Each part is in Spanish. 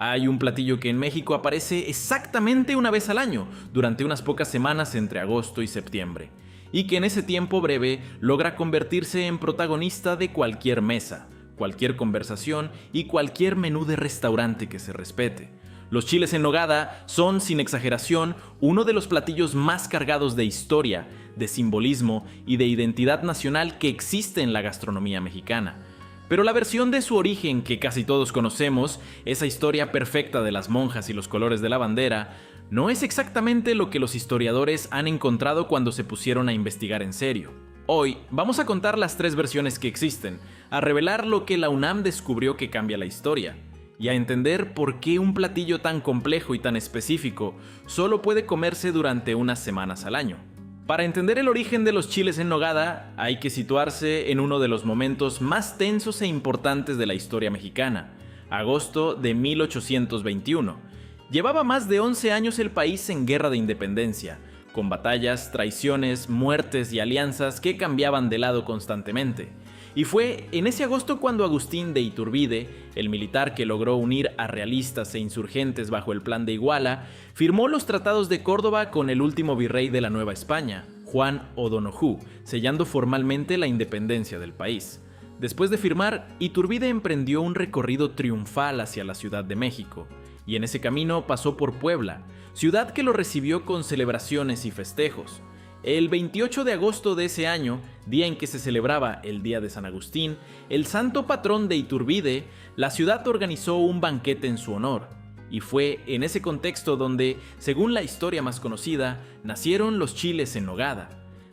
Hay un platillo que en México aparece exactamente una vez al año, durante unas pocas semanas entre agosto y septiembre, y que en ese tiempo breve logra convertirse en protagonista de cualquier mesa, cualquier conversación y cualquier menú de restaurante que se respete. Los chiles en nogada son, sin exageración, uno de los platillos más cargados de historia, de simbolismo y de identidad nacional que existe en la gastronomía mexicana. Pero la versión de su origen que casi todos conocemos, esa historia perfecta de las monjas y los colores de la bandera, no es exactamente lo que los historiadores han encontrado cuando se pusieron a investigar en serio. Hoy vamos a contar las tres versiones que existen, a revelar lo que la UNAM descubrió que cambia la historia, y a entender por qué un platillo tan complejo y tan específico solo puede comerse durante unas semanas al año. Para entender el origen de los chiles en nogada, hay que situarse en uno de los momentos más tensos e importantes de la historia mexicana, agosto de 1821. Llevaba más de 11 años el país en guerra de independencia, con batallas, traiciones, muertes y alianzas que cambiaban de lado constantemente. Y fue en ese agosto cuando Agustín de Iturbide, el militar que logró unir a realistas e insurgentes bajo el Plan de Iguala, firmó los tratados de Córdoba con el último virrey de la Nueva España, Juan O'Donoghue, sellando formalmente la independencia del país. Después de firmar, Iturbide emprendió un recorrido triunfal hacia la Ciudad de México, y en ese camino pasó por Puebla, ciudad que lo recibió con celebraciones y festejos. El 28 de agosto de ese año, día en que se celebraba el Día de San Agustín, el santo patrón de Iturbide, la ciudad organizó un banquete en su honor. Y fue en ese contexto donde, según la historia más conocida, nacieron los chiles en nogada.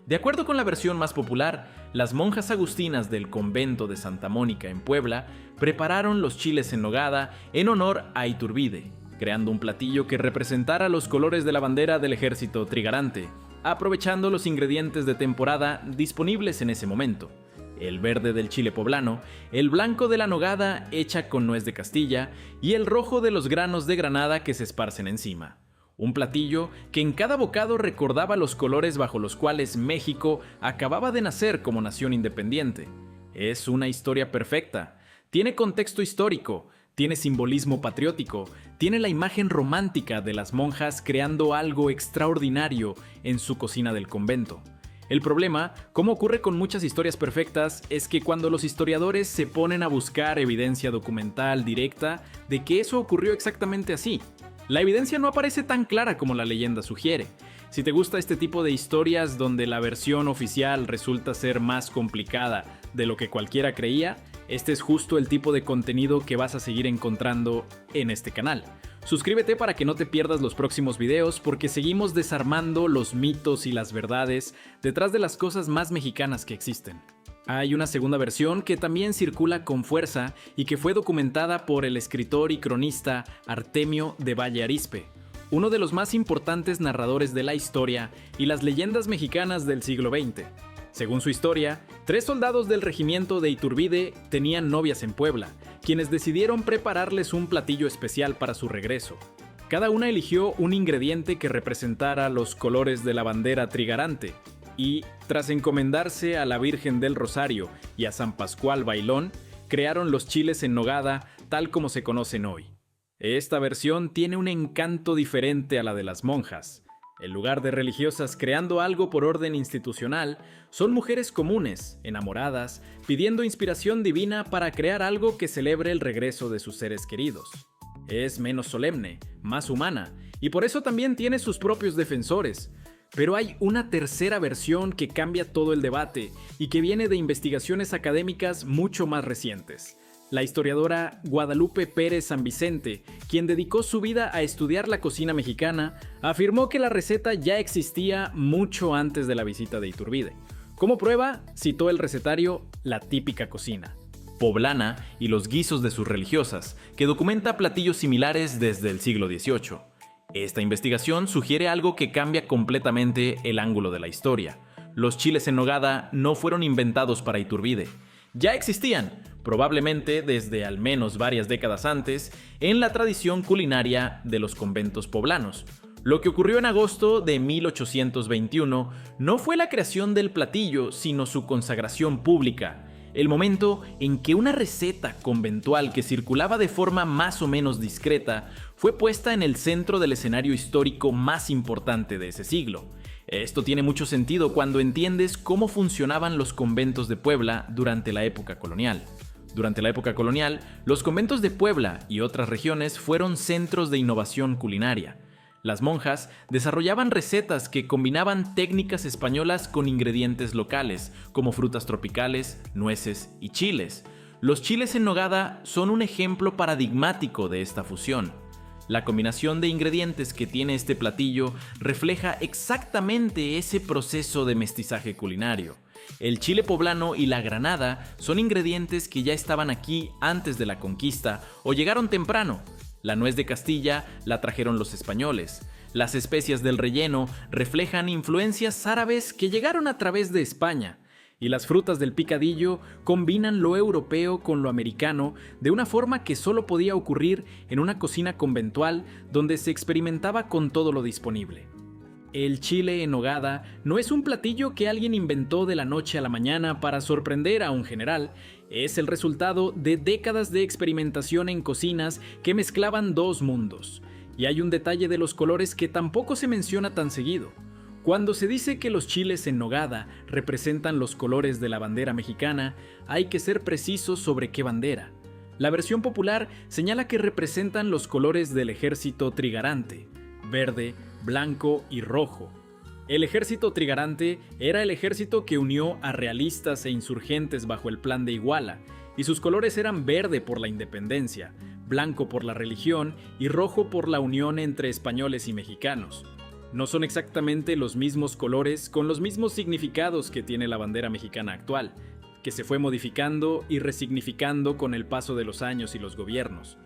De acuerdo con la versión más popular, las monjas agustinas del convento de Santa Mónica en Puebla prepararon los chiles en nogada en honor a Iturbide, creando un platillo que representara los colores de la bandera del ejército trigarante, aprovechando los ingredientes de temporada disponibles en ese momento: el verde del chile poblano, el blanco de la nogada hecha con nuez de Castilla y el rojo de los granos de granada que se esparcen encima. Un platillo que en cada bocado recordaba los colores bajo los cuales México acababa de nacer como nación independiente. Es una historia perfecta. Tiene contexto histórico, tiene simbolismo patriótico, tiene la imagen romántica de las monjas creando algo extraordinario en su cocina del convento. El problema, como ocurre con muchas historias perfectas, es que cuando los historiadores se ponen a buscar evidencia documental directa de que eso ocurrió exactamente así, la evidencia no aparece tan clara como la leyenda sugiere. Si te gusta este tipo de historias donde la versión oficial resulta ser más complicada de lo que cualquiera creía, este es justo el tipo de contenido que vas a seguir encontrando en este canal. Suscríbete para que no te pierdas los próximos videos, porque seguimos desarmando los mitos y las verdades detrás de las cosas más mexicanas que existen. Hay una segunda versión que también circula con fuerza y que fue documentada por el escritor y cronista Artemio de Valle Arizpe, uno de los más importantes narradores de la historia y las leyendas mexicanas del siglo XX. Según su historia, 3 soldados del regimiento de Iturbide tenían novias en Puebla, quienes decidieron prepararles un platillo especial para su regreso. Cada una eligió un ingrediente que representara los colores de la bandera trigarante y, tras encomendarse a la Virgen del Rosario y a San Pascual Bailón, crearon los chiles en nogada tal como se conocen hoy. Esta versión tiene un encanto diferente a la de las monjas. En lugar de religiosas creando algo por orden institucional, son mujeres comunes, enamoradas, pidiendo inspiración divina para crear algo que celebre el regreso de sus seres queridos. Es menos solemne, más humana, y por eso también tiene sus propios defensores. Pero hay una tercera versión que cambia todo el debate y que viene de investigaciones académicas mucho más recientes. La historiadora Guadalupe Pérez San Vicente, quien dedicó su vida a estudiar la cocina mexicana, afirmó que la receta ya existía mucho antes de la visita de Iturbide. Como prueba, citó el recetario La típica cocina poblana y los guisos de sus religiosas, que documenta platillos similares desde el siglo XVIII. Esta investigación sugiere algo que cambia completamente el ángulo de la historia. Los chiles en nogada no fueron inventados para Iturbide. Ya existían, probablemente desde al menos varias décadas antes, en la tradición culinaria de los conventos poblanos. Lo que ocurrió en agosto de 1821 no fue la creación del platillo, sino su consagración pública. el momento en que una receta conventual que circulaba de forma más o menos discreta fue puesta en el centro del escenario histórico más importante de ese siglo. Esto tiene mucho sentido cuando entiendes cómo funcionaban los conventos de Puebla durante la época colonial. Durante la época colonial, los conventos de Puebla y otras regiones fueron centros de innovación culinaria. Las monjas desarrollaban recetas que combinaban técnicas españolas con ingredientes locales, como frutas tropicales, nueces y chiles. Los chiles en nogada son un ejemplo paradigmático de esta fusión. La combinación de ingredientes que tiene este platillo refleja exactamente ese proceso de mestizaje culinario. El chile poblano y la granada son ingredientes que ya estaban aquí antes de la conquista o llegaron temprano. La nuez de Castilla la trajeron los españoles. Las especias del relleno reflejan influencias árabes que llegaron a través de España. Y las frutas del picadillo combinan lo europeo con lo americano de una forma que solo podía ocurrir en una cocina conventual donde se experimentaba con todo lo disponible. El chile en nogada no es un platillo que alguien inventó de la noche a la mañana para sorprender a un general, es el resultado de décadas de experimentación en cocinas que mezclaban dos mundos. Y hay un detalle de los colores que tampoco se menciona tan seguido. Cuando se dice que los chiles en nogada representan los colores de la bandera mexicana, hay que ser precisos sobre qué bandera. La versión popular señala que representan los colores del ejército trigarante, verde, blanco y rojo. El ejército trigarante era el ejército que unió a realistas e insurgentes bajo el Plan de Iguala, y sus colores eran verde por la independencia, blanco por la religión y rojo por la unión entre españoles y mexicanos. No son exactamente los mismos colores con los mismos significados que tiene la bandera mexicana actual, que se fue modificando y resignificando con el paso de los años y los gobiernos.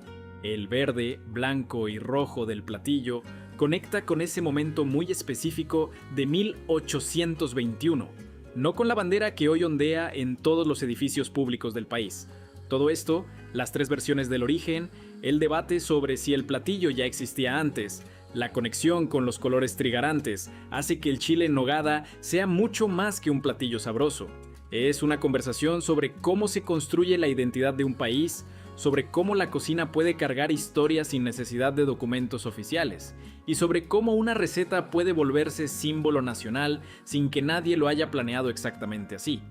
El verde, blanco y rojo del platillo conecta con ese momento muy específico de 1821, no con la bandera que hoy ondea en todos los edificios públicos del país. Todo esto, las tres versiones del origen, el debate sobre si el platillo ya existía antes, la conexión con los colores trigarantes, hace que el chile en nogada sea mucho más que un platillo sabroso. Es una conversación sobre cómo se construye la identidad de un país, sobre cómo la cocina puede cargar historias sin necesidad de documentos oficiales, y sobre cómo una receta puede volverse símbolo nacional sin que nadie lo haya planeado exactamente así.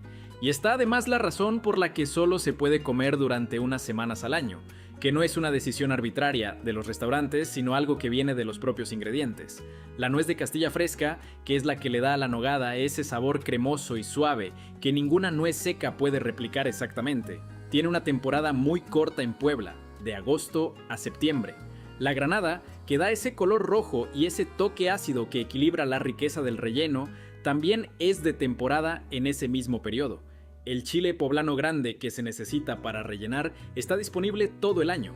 Y está además la razón por la que solo se puede comer durante unas semanas al año, que no es una decisión arbitraria de los restaurantes, sino algo que viene de los propios ingredientes. La nuez de Castilla fresca, que es la que le da a la nogada ese sabor cremoso y suave que ninguna nuez seca puede replicar exactamente, tiene una temporada muy corta en Puebla, de agosto a septiembre. La granada, que da ese color rojo y ese toque ácido que equilibra la riqueza del relleno, también es de temporada en ese mismo periodo. El chile poblano grande que se necesita para rellenar está disponible todo el año,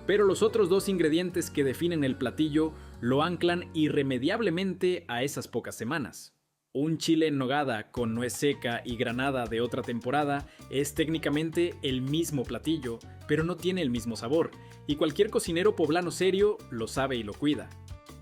pero los otros dos ingredientes que definen el platillo lo anclan irremediablemente a esas pocas semanas. Un chile en nogada con nuez seca y granada de otra temporada es técnicamente el mismo platillo, pero no tiene el mismo sabor, y cualquier cocinero poblano serio lo sabe y lo cuida.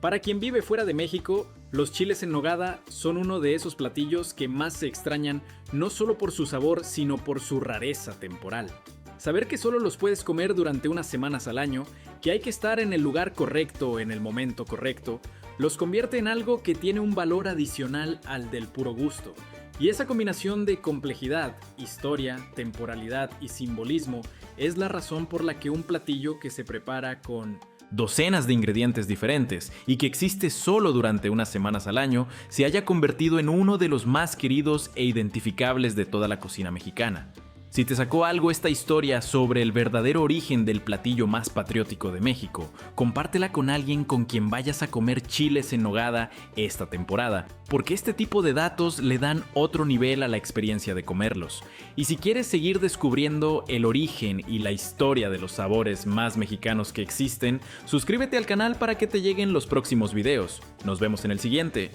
Para quien vive fuera de México, los chiles en nogada son uno de esos platillos que más se extrañan no solo por su sabor, sino por su rareza temporal. Saber que solo los puedes comer durante unas semanas al año, que hay que estar en el lugar correcto en el momento correcto, los convierte en algo que tiene un valor adicional al del puro gusto. Y esa combinación de complejidad, historia, temporalidad y simbolismo es la razón por la que un platillo que se prepara con docenas de ingredientes diferentes y que existe solo durante unas semanas al año se haya convertido en uno de los más queridos e identificables de toda la cocina mexicana. Si te sacó algo esta historia sobre el verdadero origen del platillo más patriótico de México, compártela con alguien con quien vayas a comer chiles en nogada esta temporada, porque este tipo de datos le dan otro nivel a la experiencia de comerlos. Y si quieres seguir descubriendo el origen y la historia de los sabores más mexicanos que existen, suscríbete al canal para que te lleguen los próximos videos. Nos vemos en el siguiente.